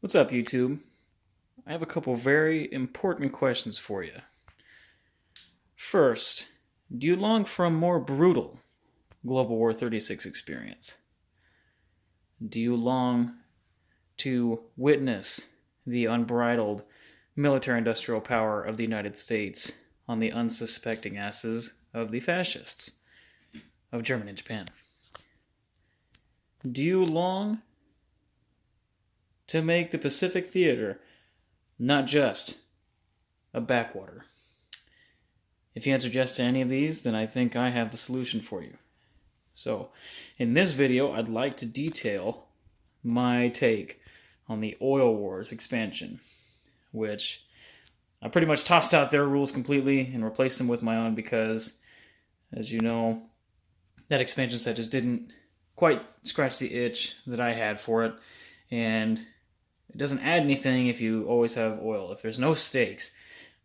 What's up, YouTube? I have a couple very important questions for you. First, do you long for a more brutal Global War 36 experience? Do you long to witness the unbridled military industrial power of the United States on the unsuspecting asses of the fascists of Germany and Japan? Do you long to make the Pacific Theater not just a backwater? If you answered yes to any of these, then I think I have the solution for you. So, in this video, I'd like to detail my take on the Oil Wars expansion, which I pretty much tossed out their rules completely and replaced them with my own because, as you know, that expansion set just didn't quite scratch the itch that I had for it, and it doesn't add anything if you always have oil. If there's no stakes,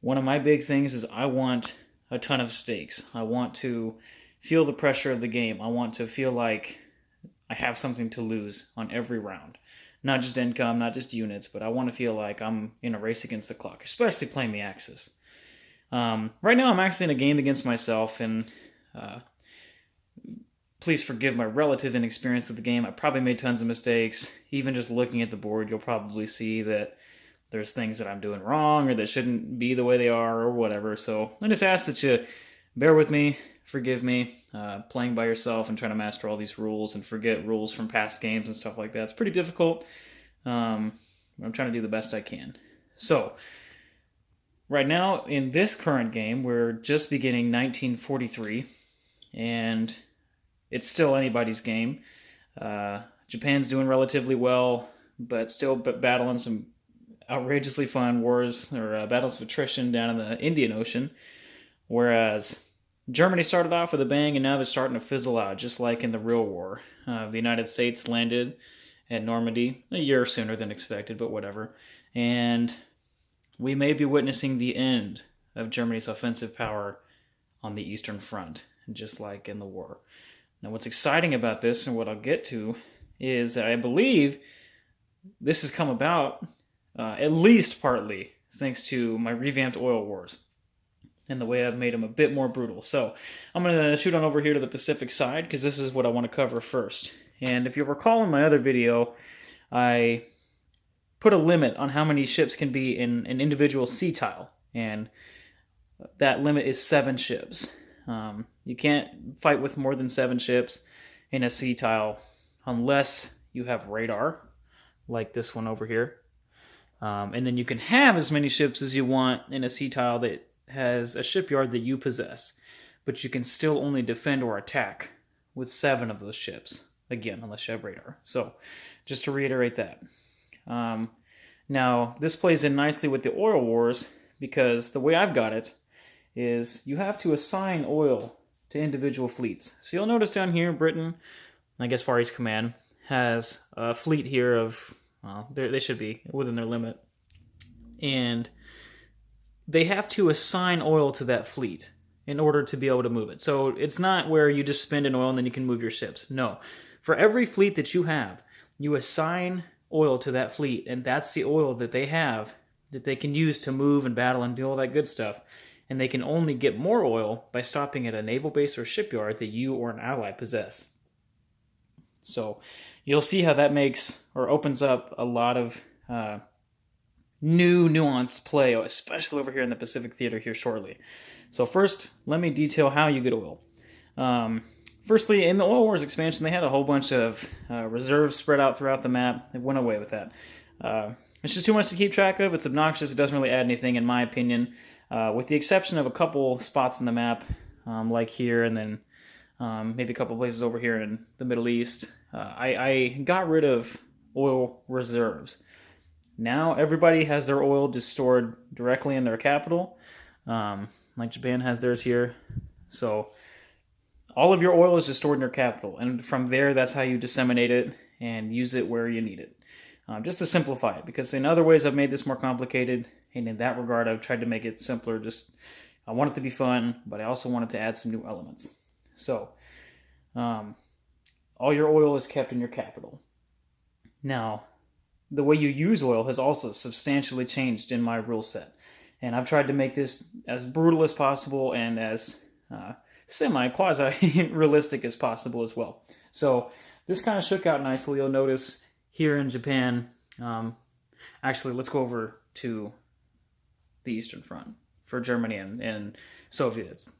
one of my big things is I want a ton of stakes. I want to feel the pressure of the game. I want to feel like I have something to lose on every round. Not just income, not just units, but I want to feel like I'm in a race against the clock, especially playing the Axis. Right now I'm actually in a game against myself, and please forgive my relative inexperience with the game. I probably made tons of mistakes. Even just looking at the board, you'll probably see that there's things that I'm doing wrong or that shouldn't be the way they are or whatever. So I just ask that you bear with me, forgive me. Playing by yourself and trying to master all these rules and forget rules from past games and stuff like that. It's pretty difficult. I'm trying to do the best I can. So, right now in this current game, we're just beginning 1943, and it's still anybody's game. Japan's doing relatively well, but still battling some outrageously fun wars or battles of attrition down in the Indian Ocean, whereas Germany started off with a bang, and now they're starting to fizzle out, just like in the real war. The United States landed at Normandy a year sooner than expected, but whatever. And we may be witnessing the end of Germany's offensive power on the Eastern Front, just like in the war. Now, what's exciting about this, and what I'll get to, is that I believe this has come about at least partly thanks to my revamped oil wars and the way I've made them a bit more brutal. So I'm going to shoot on over here to the Pacific side because this is what I want to cover first. And if you recall in my other video, I put a limit on how many ships can be in an individual sea tile, and that limit is 7 ships. You can't fight with more than 7 ships in a sea tile unless you have radar, like this one over here. And then you can have as many ships as you want in a sea tile that has a shipyard that you possess, but you can still only defend or attack with 7 of those ships, again, unless you have radar. So, just to reiterate that. Now, this plays in nicely with the oil wars, because the way I've got it is you have to assign oil to individual fleets. So you'll notice down here, Britain, I guess Far East Command, has a fleet here of, well, they should be within their limit, and they have to assign oil to that fleet in order to be able to move it. So it's not where you just spend an oil and then you can move your ships. No. For every fleet that you have, you assign oil to that fleet, and that's the oil that they have that they can use to move and battle and do all that good stuff. And they can only get more oil by stopping at a naval base or shipyard that you or an ally possess. So you'll see how that makes or opens up a lot of new nuanced play, especially over here in the Pacific Theater here shortly. So first, let me detail how you get oil. Firstly, in the Oil Wars expansion, they had a whole bunch of reserves spread out throughout the map. They went away with that. It's just too much to keep track of. It's obnoxious. It doesn't really add anything, in my opinion, with the exception of a couple spots in the map, like here, and then maybe a couple places over here in the Middle East. I got rid of oil reserves. Now everybody has their oil just stored directly in their capital, like Japan has theirs here. So all of your oil is just stored in your capital, and from there, that's how you disseminate it and use it where you need it. Just to simplify it, because in other ways I've made this more complicated, and in that regard I've tried to make it simpler. I want it to be fun, but I also wanted to add some new elements. So all your oil is kept in your capital. Now, the way you use oil has also substantially changed in my rule set. And I've tried to make this as brutal as possible and as semi-quasi-realistic as possible as well. So this kind of shook out nicely. You'll notice here in Japan, actually, let's go over to the Eastern Front for Germany and Soviets.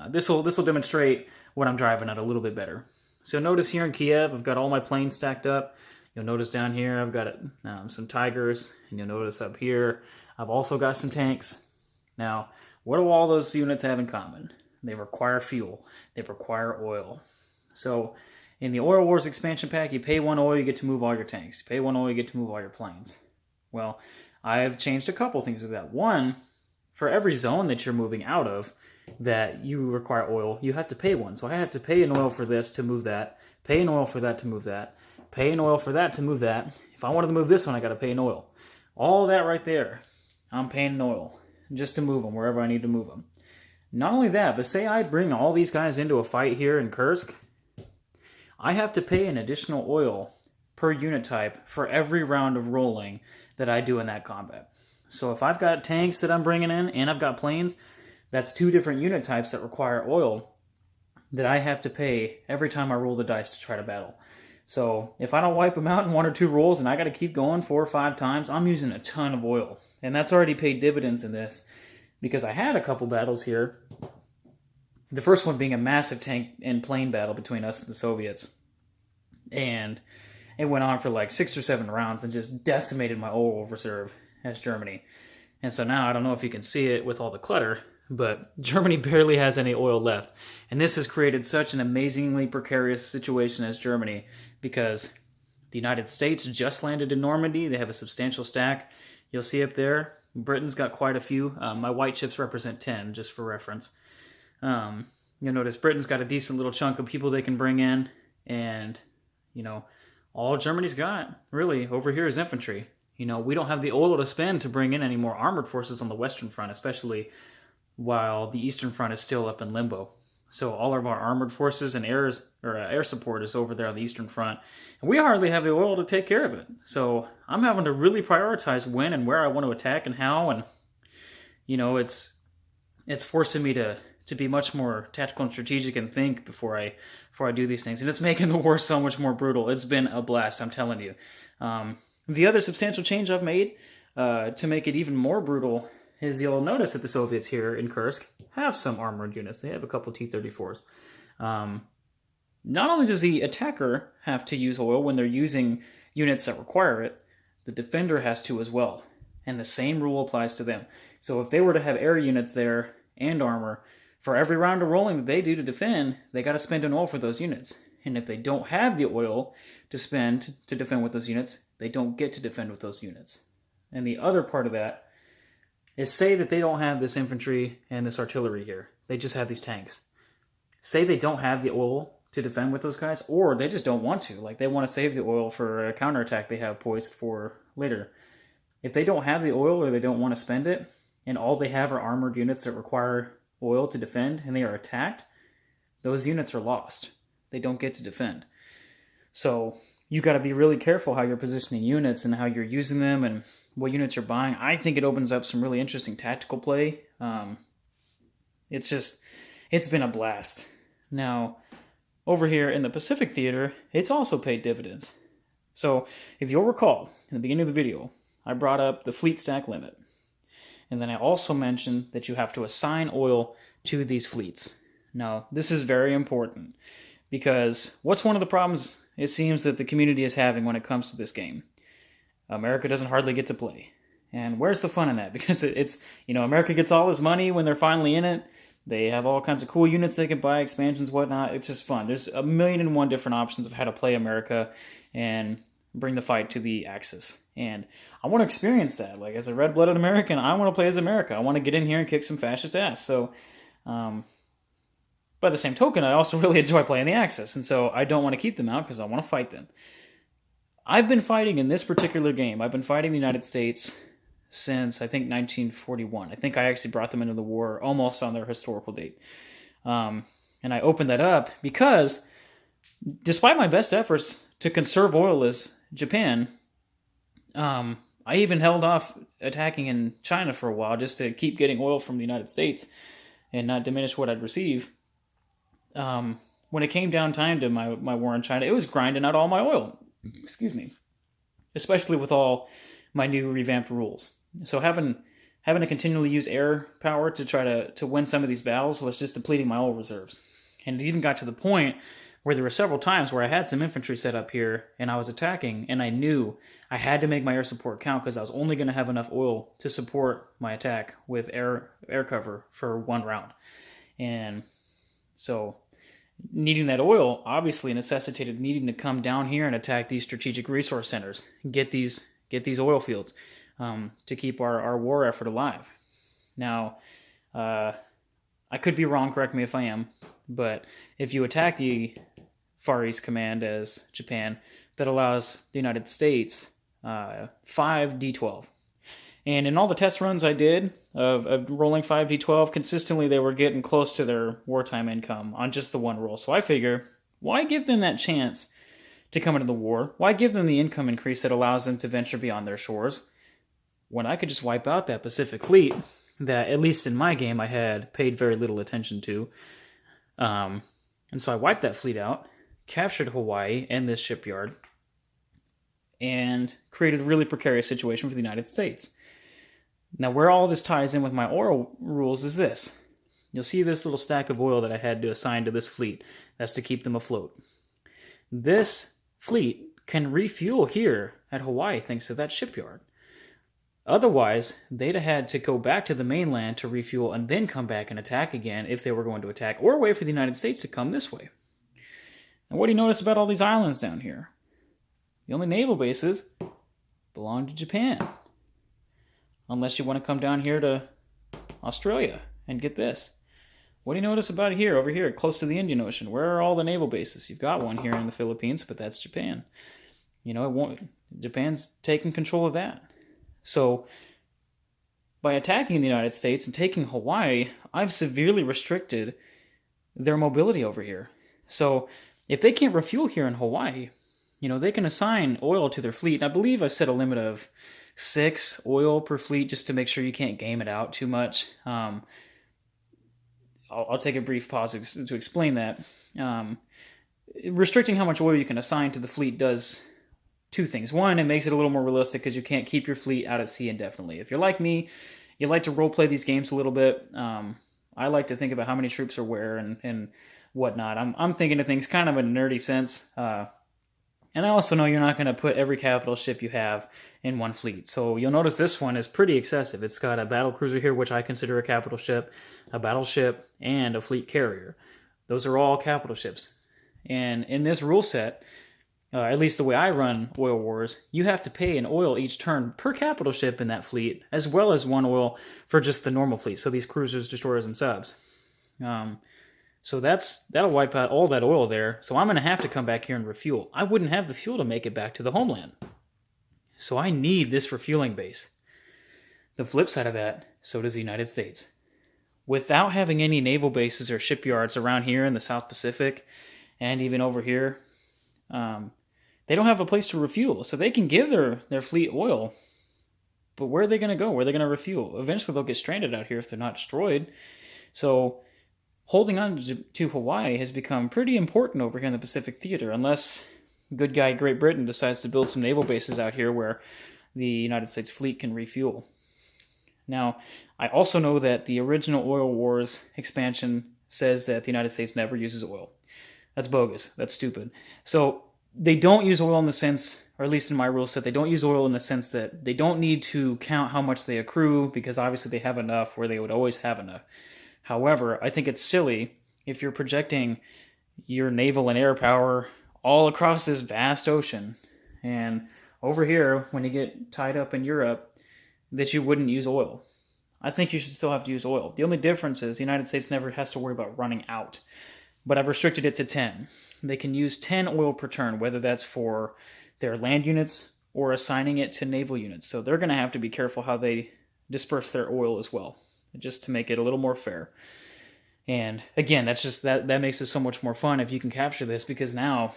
This will demonstrate what I'm driving at a little bit better. So notice here in Kiev, I've got all my planes stacked up. You'll notice down here I've got some Tigers, and you'll notice up here I've also got some tanks. Now, what do all those units have in common? They require fuel. They require oil. So in the Oil Wars expansion pack, you pay 1 oil, you get to move all your tanks. You pay 1 oil, you get to move all your planes. Well, I've changed a couple things with that. One, for every zone that you're moving out of that you require oil, you have to pay 1. So I have to pay an oil for this to move that, pay an oil for that to move that, pay an oil for that to move that. If I wanted to move this one, I got to pay an oil. All that right there, I'm paying an oil just to move them wherever I need to move them. Not only that, but say I bring all these guys into a fight here in Kursk, I have to pay an additional oil per unit type for every round of rolling that I do in that combat. So if I've got tanks that I'm bringing in and I've got planes, that's 2 different unit types that require oil that I have to pay every time I roll the dice to try to battle. So if I don't wipe them out in 1 or 2 rolls and I got to keep going 4 or 5 times, I'm using a ton of oil. And that's already paid dividends in this because I had a couple battles here. The first one being a massive tank and plane battle between us and the Soviets. And it went on for like 6 or 7 rounds and just decimated my oil reserve as Germany. And so now I don't know if you can see it with all the clutter, but Germany barely has any oil left. And this has created such an amazingly precarious situation as Germany because the United States just landed in Normandy. They have a substantial stack. You'll see up there, Britain's got quite a few. My white chips represent 10, just for reference. You'll notice Britain's got a decent little chunk of people they can bring in. And, all Germany's got, really, over here is infantry. We don't have the oil to spend to bring in any more armored forces on the Western Front, especially while the Eastern Front is still up in limbo. So all of our armored forces and air support is over there on the Eastern Front. And we hardly have the oil to take care of it. So I'm having to really prioritize when and where I want to attack and how. And, it's forcing me to be much more tactical and strategic and think before I do these things. And it's making the war so much more brutal. It's been a blast, I'm telling you. The other substantial change I've made to make it even more brutal is you'll notice that the Soviets here in Kursk have some armored units. They have a couple T-34s. Not only does the attacker have to use oil when they're using units that require it, the defender has to as well. And the same rule applies to them. So if they were to have air units there and armor, for every round of rolling that they do to defend, they got to spend an oil for those units. And if they don't have the oil to spend to defend with those units, they don't get to defend with those units. And the other part of that is say that they don't have this infantry and this artillery here. They just have these tanks. Say they don't have the oil to defend with those guys, or they just don't want to. Like, they want to save the oil for a counterattack they have poised for later. If they don't have the oil or they don't want to spend it, and all they have are armored units that require oil to defend, and they are attacked, those units are lost. They don't get to defend. So you got to be really careful how you're positioning units and how you're using them and what units you're buying. I think it opens up some really interesting tactical play. It's been a blast. Now, over here in the Pacific Theater, it's also paid dividends. So if you'll recall, in the beginning of the video, I brought up the fleet stack limit. And then I also mentioned that you have to assign oil to these fleets. Now, this is very important because what's one of the problems it seems that the community is having when it comes to this game? America doesn't hardly get to play. And where's the fun in that? Because it's America gets all this money when they're finally in it. They have all kinds of cool units they can buy, expansions, whatnot. It's just fun. There's 1,000,001 different options of how to play America and bring the fight to the Axis. And I want to experience that. Like, as a red-blooded American, I want to play as America. I want to get in here and kick some fascist ass. So, by the same token, I also really enjoy playing the Axis. And so I don't want to keep them out because I want to fight them. I've been fighting in this particular game. I've been fighting the United States since, I think, 1941. I think I actually brought them into the war almost on their historical date. And I opened that up because, despite my best efforts to conserve oil as Japan, I even held off attacking in China for a while just to keep getting oil from the United States and not diminish what I'd receive. When it came down time to my war in China, it was grinding out all my oil. Excuse me. Especially with all my new revamped rules. So having to continually use air power to try to win some of these battles was just depleting my oil reserves. And it even got to the point where there were several times where I had some infantry set up here and I was attacking, and I knew I had to make my air support count because I was only going to have enough oil to support my attack with air cover for one round. And so needing that oil obviously necessitated needing to come down here and attack these strategic resource centers, get these oil fields to keep our war effort alive. Now, I could be wrong, correct me if I am, but if you attack the Far East Command as Japan, that allows the United States 5d12. And in all the test runs I did of rolling 5d12, consistently they were getting close to their wartime income on just the one roll. So I figure, why give them that chance to come into the war? Why give them the income increase that allows them to venture beyond their shores when I could just wipe out that Pacific fleet that, at least in my game, I had paid very little attention to. And so I wiped that fleet out, captured Hawaii and this shipyard, and created a really precarious situation for the United States. Now, where all this ties in with my oil rules is this. You'll see this little stack of oil that I had to assign to this fleet. That's to keep them afloat. This fleet can refuel here at Hawaii thanks to that shipyard. Otherwise, they'd have had to go back to the mainland to refuel and then come back and attack again if they were going to attack, or wait for the United States to come this way. And what do you notice about all these islands down here? The only naval bases belong to Japan. Unless you want to come down here to Australia and get this. What do you notice about here, over here, close to the Indian Ocean? Where are all the naval bases? You've got one here in the Philippines, but that's Japan. You know, Japan's taking control of that. So, by attacking the United States and taking Hawaii, I've severely restricted their mobility over here. So, if they can't refuel here in Hawaii, you know, they can assign oil to their fleet. And I believe I've set a limit of 6 oil per fleet just to make sure you can't game it out too much. I'll take a brief pause to explain that. Restricting how much oil you can assign to the fleet does two things. One, it makes it a little more realistic because you can't keep your fleet out at sea indefinitely. If you're like me, you like to role-play these games a little bit. I like to think about how many troops are where and whatnot. I'm thinking of things kind of in a nerdy sense. And I also know you're not going to put every capital ship you have in one fleet. So you'll notice this one is pretty excessive. It's got a battle cruiser here, which I consider a capital ship, a battleship, and a fleet carrier. Those are all capital ships. And in this rule set, at least the way I run Oil Wars, you have to pay an oil each turn per capital ship in that fleet, as well as one oil for just the normal fleet. So these cruisers, destroyers, and subs. So that'll wipe out all that oil there. So I'm going to have to come back here and refuel. I wouldn't have the fuel to make it back to the homeland. So I need this refueling base. The flip side of that, so does the United States. Without having any naval bases or shipyards around here in the South Pacific, and even over here, they don't have a place to refuel. So they can give their fleet oil, but where are they going to go? Where are they going to refuel? Eventually they'll get stranded out here if they're not destroyed. So holding on to Hawaii has become pretty important over here in the Pacific Theater, unless good guy Great Britain decides to build some naval bases out here where the United States fleet can refuel. Now, I also know that the original Oil Wars expansion says that the United States never uses oil. That's bogus. That's stupid. So they don't use oil in the sense, or at least in my rule set, they don't use oil in the sense that they don't need to count how much they accrue, because obviously they have enough where they would always have enough. However, I think it's silly if you're projecting your naval and air power all across this vast ocean, and over here, when you get tied up in Europe, that you wouldn't use oil. I think you should still have to use oil. The only difference is the United States never has to worry about running out. But I've restricted it to 10. They can use 10 oil per turn, whether that's for their land units or assigning it to naval units. So they're going to have to be careful how they disperse their oil as well, just to make it a little more fair. And again, that's just that makes it so much more fun if you can capture this, because now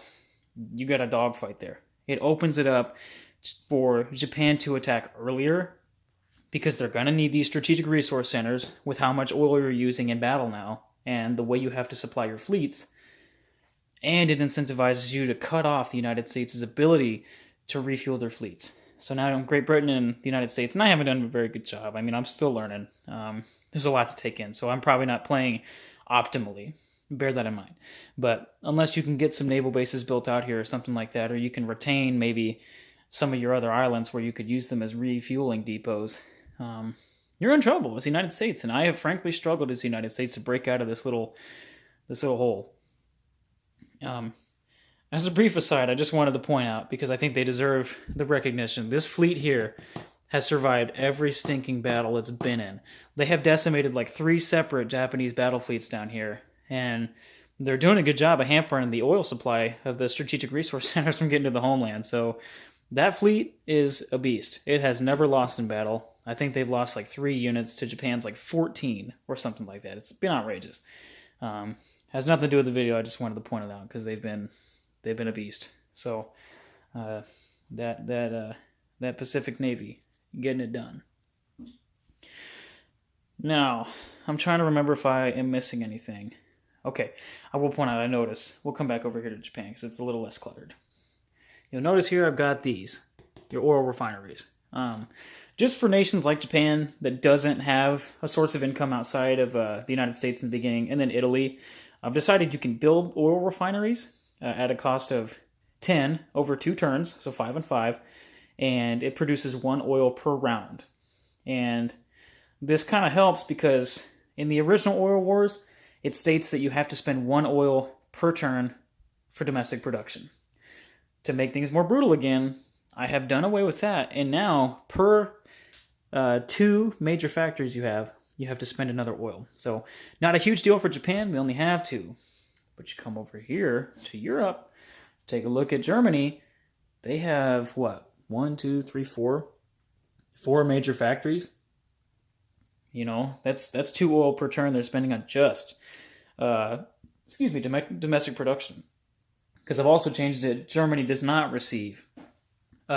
you got a dogfight there. It opens it up for Japan to attack earlier, because they're going to need these strategic resource centers with how much oil you're using in battle now and the way you have to supply your fleets. And it incentivizes you to cut off the United States' ability to refuel their fleets. So now Great Britain and the United States, and I haven't done a very good job. I mean, I'm still learning. There's a lot to take in, so I'm probably not playing optimally. Bear that in mind. But unless you can get some naval bases built out here or something like that, or you can retain maybe some of your other islands where you could use them as refueling depots, you're in trouble as the United States. And I have frankly struggled as the United States to break out of this little hole. As a brief aside, I just wanted to point out, because I think they deserve the recognition, this fleet here has survived every stinking battle it's been in. They have decimated like 3 separate Japanese battle fleets down here, and they're doing a good job of hampering the oil supply of the strategic resource centers from getting to the homeland. So that fleet is a beast. It has never lost in battle. I think they've lost like 3 units to Japan's like 14 or something like that. It's been outrageous. Has nothing to do with the video. I just wanted to point it out because they've been a beast. So that Pacific Navy getting it done. Now I'm trying to remember if I am missing anything. Okay, I will point out. I notice. We'll come back over here to Japan because it's a little less cluttered. You'll notice here I've got these, your oil refineries. Just for nations like Japan that doesn't have a source of income outside of the United States in the beginning, and then Italy, I've decided you can build oil refineries at a cost of 10 over 2 turns, so 5 and 5, and it produces 1 oil per round. And this kind of helps because in the original oil wars, it states that you have to spend 1 oil per turn for domestic production. To make things more brutal again, I have done away with that, and now per 2 major factories you have to spend another oil. So not a huge deal for Japan. We only have 2. But you come over here to Europe, take a look at Germany. They have what? 1, 2, 3, 4 major factories. You know, that's 2 oil per turn they're spending on just domestic production. Because I've also changed it. Germany does not receive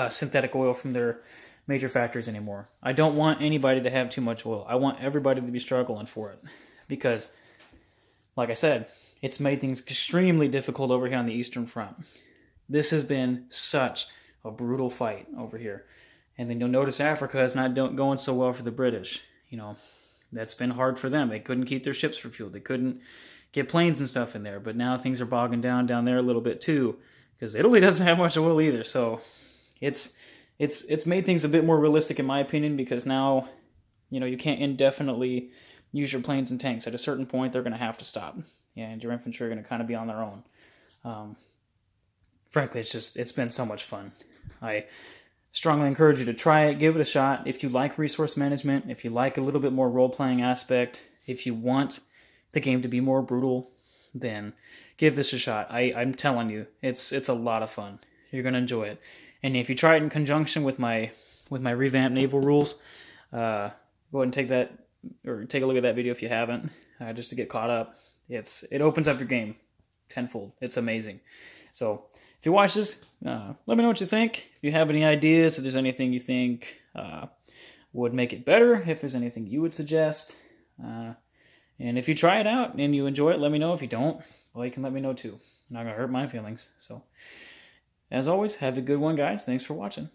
synthetic oil from their major factories anymore. I don't want anybody to have too much oil. I want everybody to be struggling for it. Because, like I said, it's made things extremely difficult over here on the Eastern Front. This has been such a brutal fight over here. And then you'll notice Africa is not going so well for the British. You know, that's been hard for them. They couldn't keep their ships for fuel. They couldn't get planes and stuff in there. But now things are bogging down there a little bit too. Because Italy doesn't have much oil either. So it's made things a bit more realistic in my opinion, because now, you know, you can't indefinitely use your planes and tanks. At a certain point, they're going to have to stop. And your infantry are going to kind of be on their own. Frankly, it's been so much fun. I strongly encourage you to try it, give it a shot. If you like resource management, if you like a little bit more role-playing aspect, if you want the game to be more brutal, then give this a shot. I'm telling you, it's a lot of fun. You're going to enjoy it. And if you try it in conjunction with my revamped naval rules, go ahead and take a look at that video if you haven't, just to get caught up. It opens up your game tenfold. It's amazing. So if you watch this, let me know what you think. If you have any ideas, if there's anything you think would make it better, if there's anything you would suggest. And if you try it out and you enjoy it, let me know. If you don't, well, you can let me know too. I'm not going to hurt my feelings. So as always, have a good one, guys. Thanks for watching.